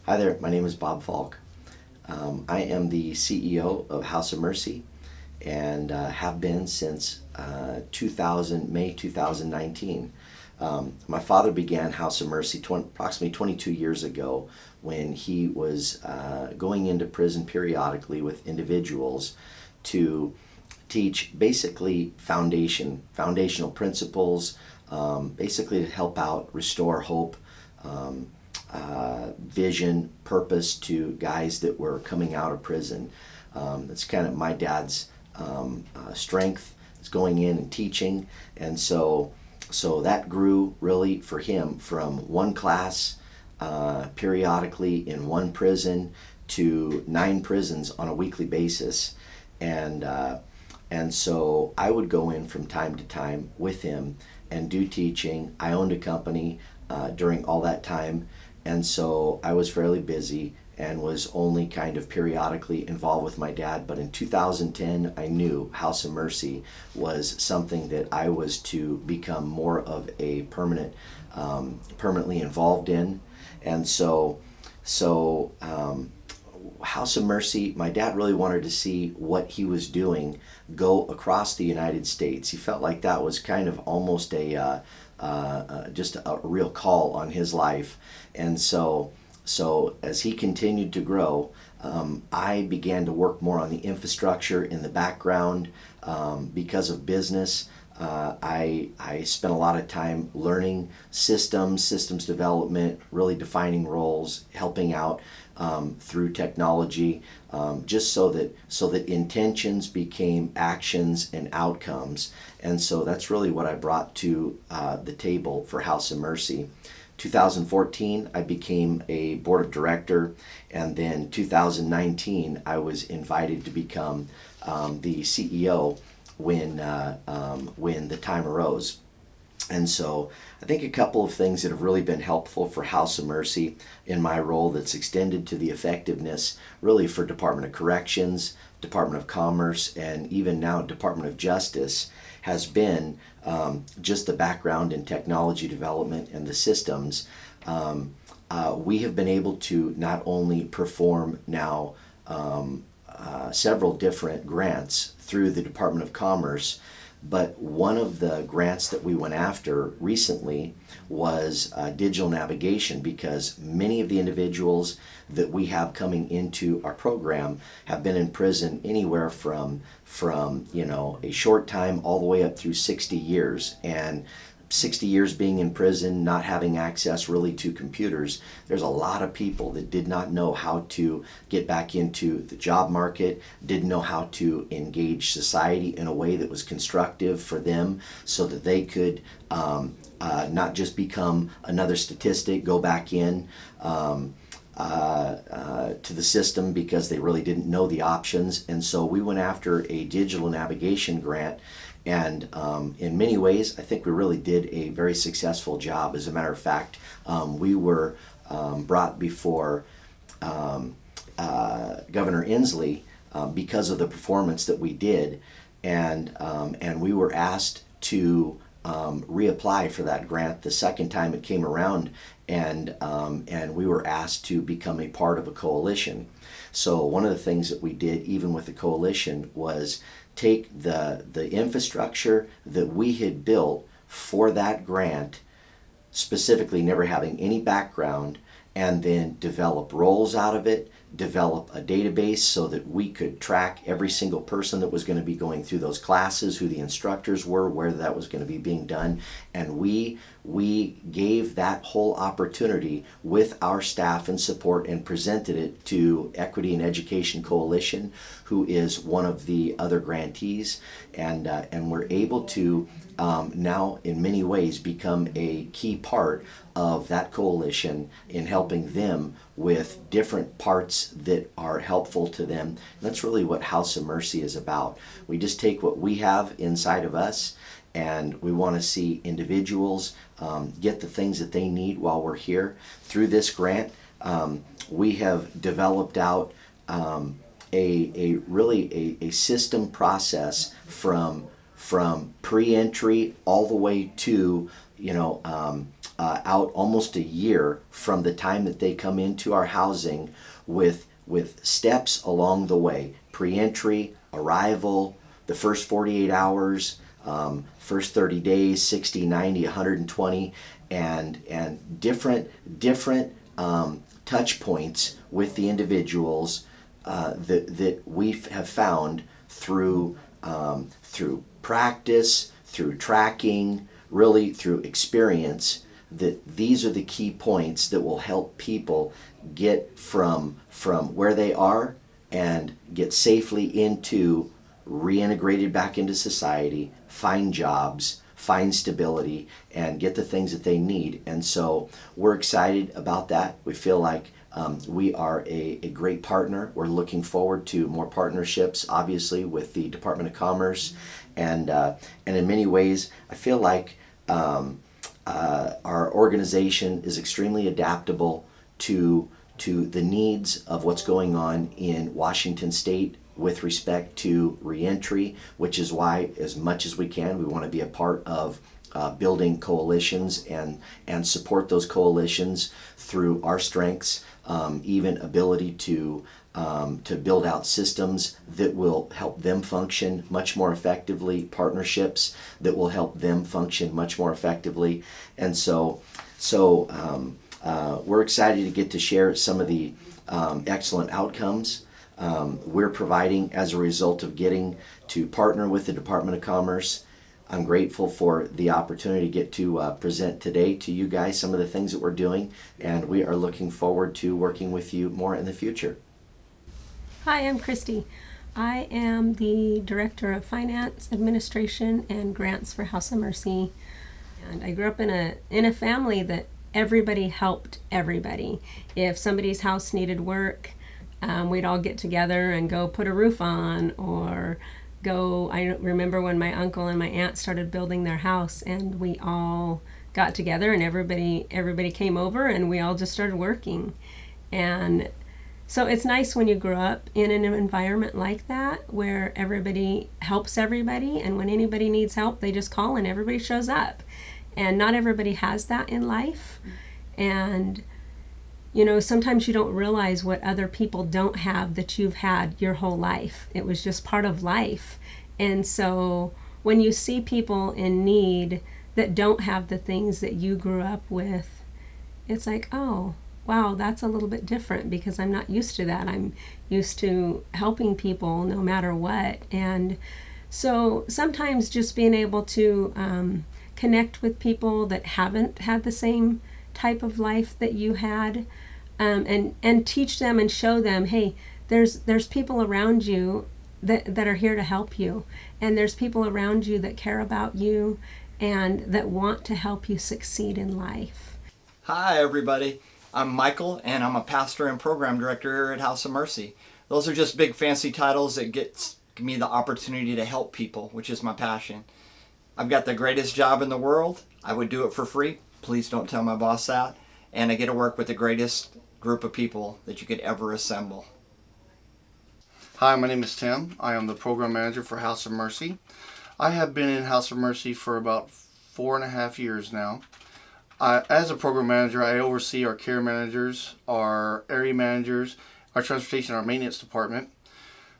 Hi there, my name is Bob Falk. I am the CEO of House of Mercy and have been since May 2019. My father began House of Mercy approximately 22 years ago when he was going into prison periodically with individuals to teach basically foundational principles, basically to help out, restore hope, um, vision, purpose to guys that were coming out of prison. That's kind of my dad's strength, is going in and teaching, and so that grew really for him from one class periodically in one prison to 9 prisons on a weekly basis, and and so I would go in from time to time with him and do teaching. I owned a company during all that time, and so I was fairly busy and was only kind of periodically involved with my dad. But in 2010, I knew House of Mercy was something that I was to become more of a permanently involved in. And so House of Mercy, my dad really wanted to see what he was doing go across the United States. He felt like that was kind of almost just a real call on his life. And so as he continued to grow, I began to work more on the infrastructure in the background because of business. I spent a lot of time learning systems development, really defining roles, helping out through technology, just so that intentions became actions and outcomes. And so that's really what I brought to the table for House of Mercy. 2014, I became a board of director, and then 2019, I was invited to become the CEO when the time arose. And so I think a couple of things that have really been helpful for House of Mercy in my role that's extended to the effectiveness really for Department of Corrections, Department of Commerce, and even now Department of Justice has been just the background in technology development and the systems. We have been able to not only perform now several different grants through the Department of Commerce, but one of the grants that we went after recently was digital navigation, because many of the individuals that we have coming into our program have been in prison anywhere from a short time all the way up through 60 years. And 60 years being in prison, not having access really to computers, there's a lot of people that did not know how to get back into the job market, didn't know how to engage society in a way that was constructive for them so that they could not just become another statistic, go back in to the system because they really didn't know the options. And so we went after a digital navigation grant, and in many ways I think we really did a very successful job. As a matter of fact, we were brought before Governor Inslee because of the performance that we did, and we were asked to reapply for that grant the second time it came around, and we were asked to become a part of a coalition. So one of the things that we did, even with the coalition, was take the infrastructure that we had built for that grant, specifically never having any background, and then develop roles out of it, develop a database so that we could track every single person that was going to be going through those classes, who the instructors were, where that was going to be being done. And we gave that whole opportunity with our staff and support and presented it to Equity and Education Coalition, who is one of the other grantees, and we're able to now in many ways become a key part of that coalition in helping them with different parts that are helpful to them. And that's really what House of Mercy is about. We just take what we have inside of us, and we want to see individuals get the things that they need while we're here. Through this grant, we have developed out a system process from pre-entry all the way to out almost a year from the time that they come into our housing with steps along the way: pre-entry, arrival, the first 48 hours, first 30 days, 60, 90, 120, and different touch points with the individuals that we have found through practice, through tracking, really through experience, that these are the key points that will help people get from where they are and get safely into, reintegrated back into society, find jobs, find stability, and get the things that they need. And so we're excited about that. We feel like we are a great partner. We're looking forward to more partnerships, obviously, with the Department of Commerce. And in many ways, I feel like our organization is extremely adaptable to the needs of what's going on in Washington State with respect to reentry, which is why, as much as we can, we want to be a part of building coalitions and support those coalitions through our strengths, even ability to build out systems that will help them function much more effectively, partnerships that will help them function much more effectively. And so we're excited to get to share some of the excellent outcomes we're providing as a result of getting to partner with the Department of Commerce. I'm grateful for the opportunity to get to present today to you guys some of the things that we're doing, and we are looking forward to working with you more in the future. Hi, I'm Christy. I am the Director of Finance, Administration, and Grants for House of Mercy. And I grew up in a family that everybody helped everybody. If somebody's house needed work, we'd all get together and go put a roof on, or I remember when my uncle and my aunt started building their house, and we all got together and everybody came over and we all just started working. And so it's nice when you grow up in an environment like that where everybody helps everybody, and when anybody needs help, they just call and everybody shows up. And not everybody has that in life. And sometimes you don't realize what other people don't have that you've had your whole life. It was just part of life. And so when you see people in need that don't have the things that you grew up with, it's like, oh, wow, that's a little bit different, because I'm not used to that. I'm used to helping people no matter what. And so sometimes just being able to connect with people that haven't had the same type of life that you had, and teach them and show them, hey, there's people around you that are here to help you, and there's people around you that care about you and that want to help you succeed in life. Hi everybody, I'm Michael, and I'm a pastor and program director here at House of Mercy. Those are just big fancy titles that give me the opportunity to help people, which is my passion. I've got the greatest job in the world. I would do it for free. Please don't tell my boss that. And I get to work with the greatest group of people that you could ever assemble. Hi, my name is Tim. I am the program manager for House of Mercy. I have been in House of Mercy for about 4.5 years now. As a program manager, I oversee our care managers, our area managers, our transportation, our maintenance department.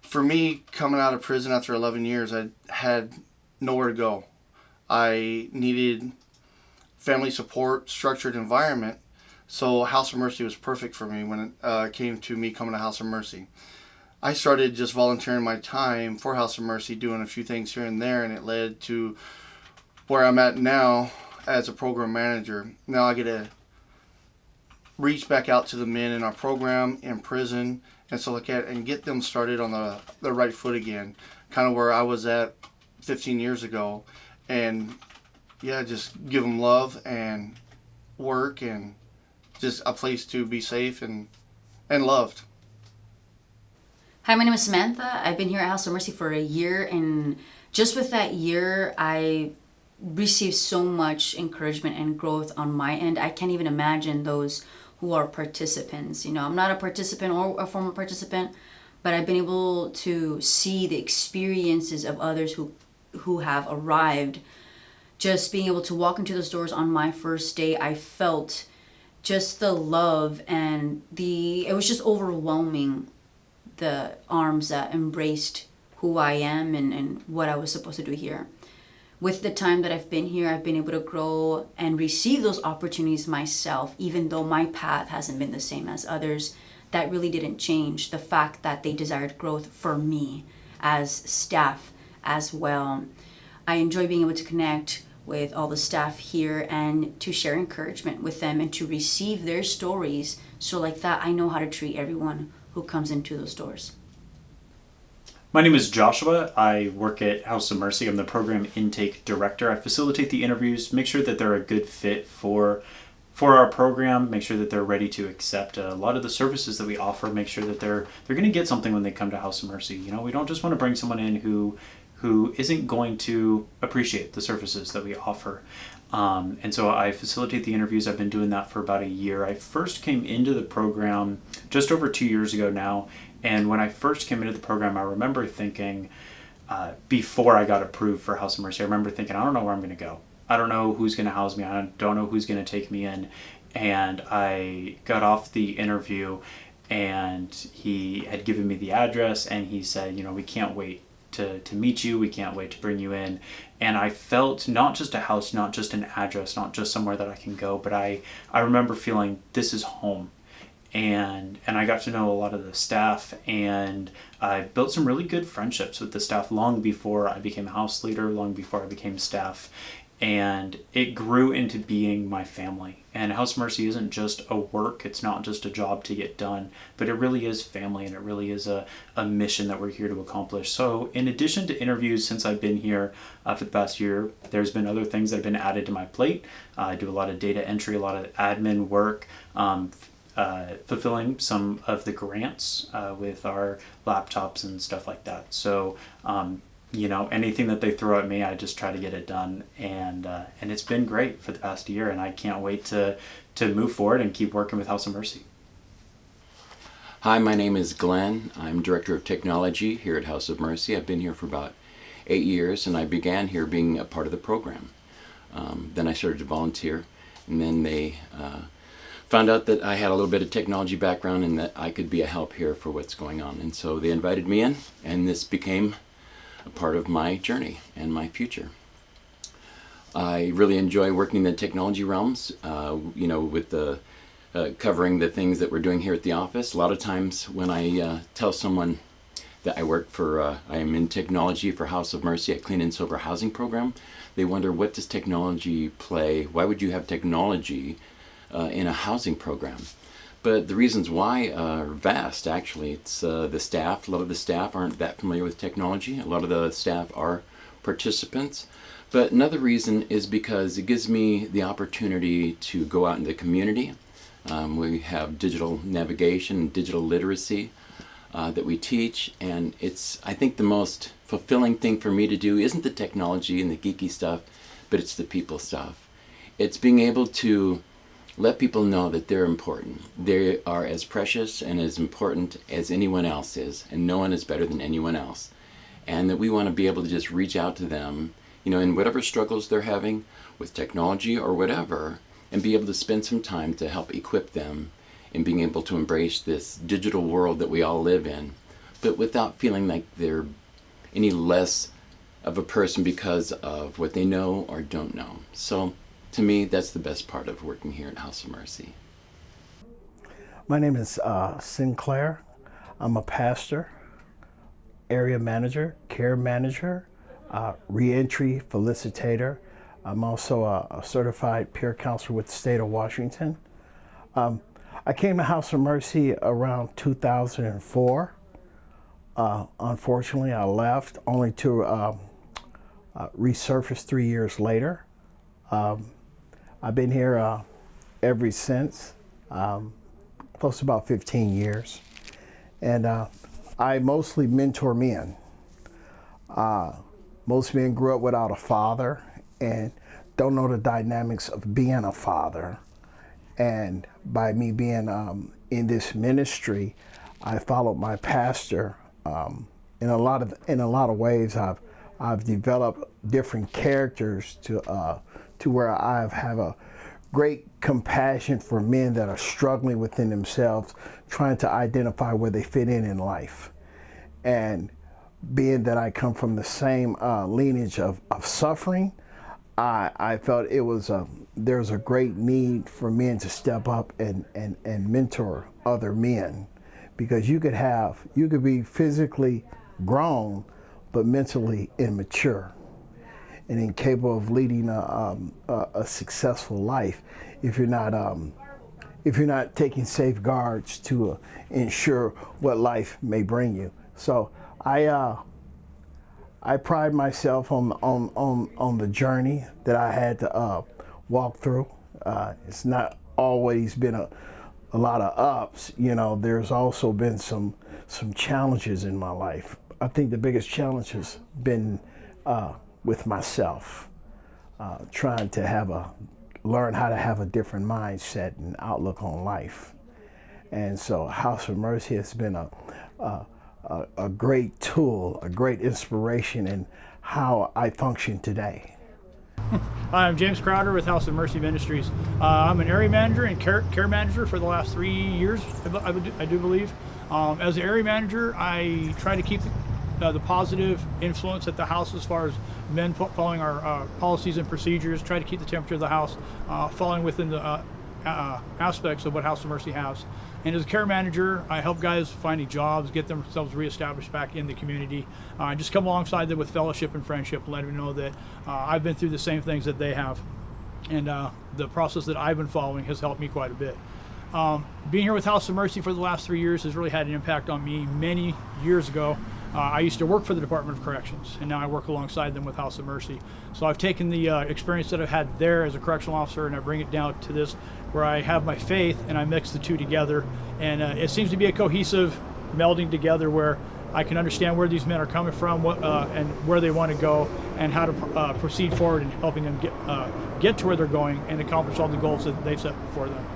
For me, coming out of prison after 11 years, I had nowhere to go. I needed family support, structured environment, so House of Mercy was perfect for me when it came to me coming to House of Mercy. I started just volunteering my time for House of Mercy, doing a few things here and there, and it led to where I'm at now as a program manager. Now I get to reach back out to the men in our program, in prison, and so like that, and get them started on the right foot again, kind of where I was at 15 years ago. And yeah, just give them love and work and just a place to be safe and loved. Hi, my name is Samantha. I've been here at House of Mercy for a year, and just with that year, I received so much encouragement and growth on my end. I can't even imagine those who are participants. I'm not a participant or a former participant, but I've been able to see the experiences of others who have arrived just being able to walk into those doors on my first day, I felt just the love and it was just overwhelming, the arms that embraced who I am and what I was supposed to do here. With the time that I've been here, I've been able to grow and receive those opportunities myself, even though my path hasn't been the same as others. That really didn't change the fact that they desired growth for me as staff as well. I enjoy being able to connect with all the staff here and to share encouragement with them and to receive their stories. So like that, I know how to treat everyone who comes into those doors. My name is Joshua. I work at House of Mercy. I'm the program intake director. I facilitate the interviews, make sure that they're a good fit for our program, make sure that they're ready to accept a lot of the services that we offer, make sure that they're going to get something when they come to House of Mercy. You know, we don't just want to bring someone in who isn't going to appreciate the services that we offer. And so I facilitate the interviews. I've been doing that for about a year. I first came into the program just over 2 years ago now. And when I first came into the program, I remember thinking, before I got approved for House of Mercy, I remember thinking, I don't know where I'm going to go. I don't know who's going to house me. I don't know who's going to take me in. And I got off the interview and he had given me the address and he said, you know, we can't wait to meet you. We can't wait to bring you in. And I felt not just a house, not just an address, not just somewhere that I can go, but I remember feeling this is home. And I got to know a lot of the staff, and I built some really good friendships with the staff long before I became a house leader, long before I became staff. And it grew into being my family. And House of Mercy isn't just a work, it's not just a job to get done, but it really is family, and it really is a mission that we're here to accomplish. So in addition to interviews since I've been here for the past year, there's been other things that have been added to my plate. I do a lot of data entry, a lot of admin work, fulfilling some of the grants with our laptops and stuff like that. So you know, anything that they throw at me, I just try to get it done, and it's been great for the past year, and I can't wait to move forward and keep working with House of Mercy. Hi, my name is Glenn. I'm Director of Technology here at House of Mercy. I've been here for about 8 years, and I began here being a part of the program. Then I started to volunteer, and then they found out that I had a little bit of technology background and that I could be a help here for what's going on. And so they invited me in, and this became a part of my journey and my future. I really enjoy working in the technology realms, you know, with the covering the things that we're doing here at the office. A lot of times when I tell someone that I work for, I am in technology for House of Mercy, a clean and sober housing program, they wonder, what does technology play? Why would you have technology in a housing program? But the reasons why are vast, actually. It's the staff. A lot of the staff aren't that familiar with technology. A lot of the staff are participants. But another reason is because it gives me the opportunity to go out in the community. We have digital navigation, digital literacy that we teach, and it's, I think, the most fulfilling thing for me to do isn't the technology and the geeky stuff, but it's the people stuff. It's being able to let people know that they're important. They are as precious and as important as anyone else is, and no one is better than anyone else. And that we want to be able to just reach out to them, you know, in whatever struggles they're having with technology or whatever, and be able to spend some time to help equip them in being able to embrace this digital world that we all live in, but without feeling like they're any less of a person because of what they know or don't know. So to me, that's the best part of working here at House of Mercy. My name is Sinclair. I'm a pastor, area manager, care manager, reentry felicitator. I'm also a certified peer counselor with the state of Washington. I came to House of Mercy around 2004. Unfortunately, I left only to resurface 3 years later. I've been here ever since, close to about 15 years. And I mostly mentor men. Most men grew up without a father and don't know the dynamics of being a father. And by me being in this ministry, I followed my pastor. In a lot of ways, I've I've developed different characters to where I have a great compassion for men that are struggling within themselves, trying to identify where they fit in life. And being that I come from the same lineage of suffering, I felt it was there's a great need for men to step up and mentor other men, because you could be physically grown but mentally immature and incapable of leading a successful life if you're not taking safeguards to ensure what life may bring you. So I pride myself on the journey that I had to walk through. It's not always been a lot of ups. There's also been some challenges in my life. I think the biggest challenge has been with myself, trying to learn how to have a different mindset and outlook on life. And so House of Mercy has been a great tool, a great inspiration in how I function today. Hi, I'm James Crowder with House of Mercy Ministries. I'm an area manager and care manager for the last 3 years, I do believe. As an area manager, I try to keep the positive influence at the house as far as men following our policies and procedures, try to keep the temperature of the house falling within the aspects of what House of Mercy has. And as a care manager, I help guys finding jobs, get themselves reestablished back in the community. I just come alongside them with fellowship and friendship, let them know that I've been through the same things that they have. And the process that I've been following has helped me quite a bit. Being here with House of Mercy for the last 3 years has really had an impact on me. Many years ago, I used to work for the Department of Corrections, and now I work alongside them with House of Mercy. So I've taken the experience that I've had there as a correctional officer, and I bring it down to this, where I have my faith and I mix the two together. And it seems to be a cohesive melding together where I can understand where these men are coming from, and where they want to go, and how to proceed forward in helping them get to where they're going and accomplish all the goals that they've set before them.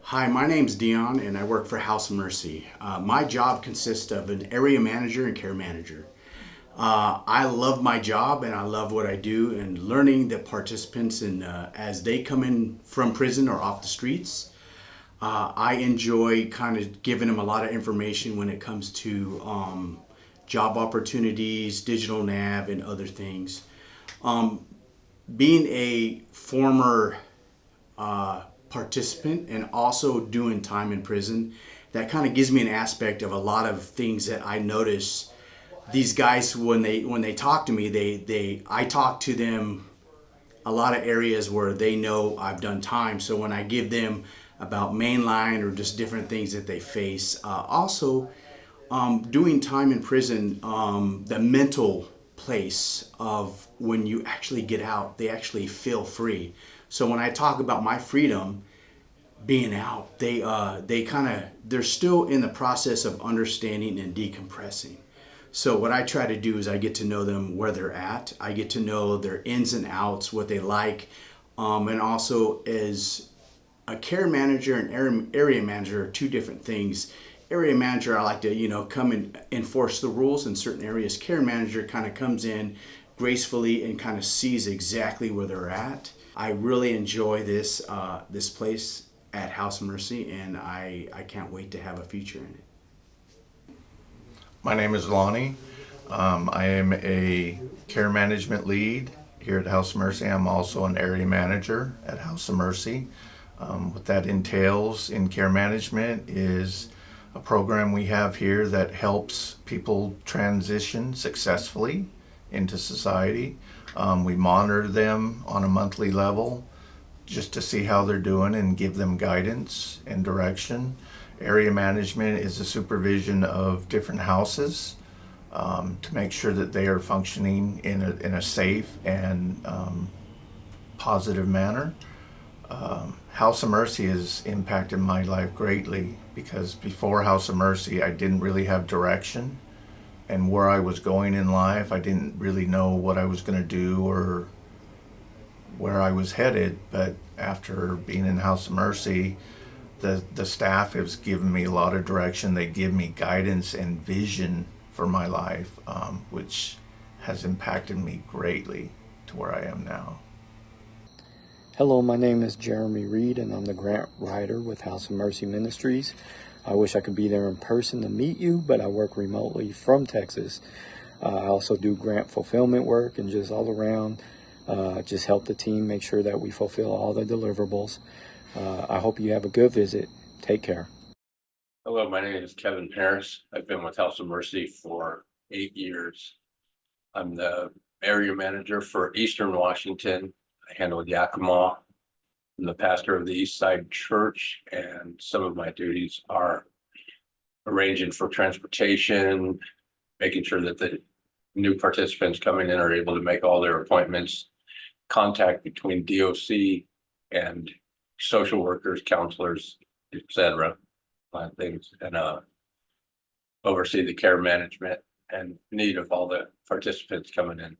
Hi, my name's Dion and I work for House of Mercy. My job consists of an area manager and care manager. I love my job and I love what I do, and learning the participants and as they come in from prison or off the streets. I enjoy kind of giving them a lot of information when it comes to job opportunities, digital nav, and other things. Being a former participant and also doing time in prison, that kind of gives me an aspect of a lot of things that I notice. These guys, when they talk to me, I talk to them a lot of areas where they know I've done time. So when I give them about mainline or just different things that they face, also doing time in prison, the mental place of when you actually get out, they actually feel free. So when I talk about my freedom being out, they're still in the process of understanding and decompressing. So what I try to do is I get to know them where they're at. I get to know their ins and outs, what they like, and also as a care manager and area manager are two different things. Area manager, I like to come and enforce the rules in certain areas. Care manager kind of comes in gracefully and kind of sees exactly where they're at. I really enjoy this place at House of Mercy, and I can't wait to have a future in it. My name is Lonnie. I am a care management lead here at House of Mercy. I'm also an area manager at House of Mercy. What that entails in care management is a program we have here that helps people transition successfully into society. We monitor them on a monthly level just to see how they're doing and give them guidance and direction. Area management is the supervision of different houses to make sure that they are functioning in a safe and positive manner. House of Mercy has impacted my life greatly, because before House of Mercy I didn't really have direction and where I was going in life. I didn't really know what I was going to do or where I was headed. But after being in House of Mercy, the staff has given me a lot of direction. They give me guidance and vision for my life, which has impacted me greatly to where I am now. Hello, my name is Jeremy Reed, and I'm the grant writer with House of Mercy Ministries. I wish I could be there in person to meet you, but I work remotely from Texas. I also do grant fulfillment work and just all around, just help the team make sure that we fulfill all the deliverables. I hope you have a good visit. Take care. Hello, my name is Kevin Harris. I've been with House of Mercy for 8 years. I'm the area manager for Eastern Washington. I handle Yakima. I'm the pastor of the East Side Church, and some of my duties are arranging for transportation, making sure that the new participants coming in are able to make all their appointments, contact between DOC and social workers, counselors, etc. Things, and oversee the care management and need of all the participants coming in.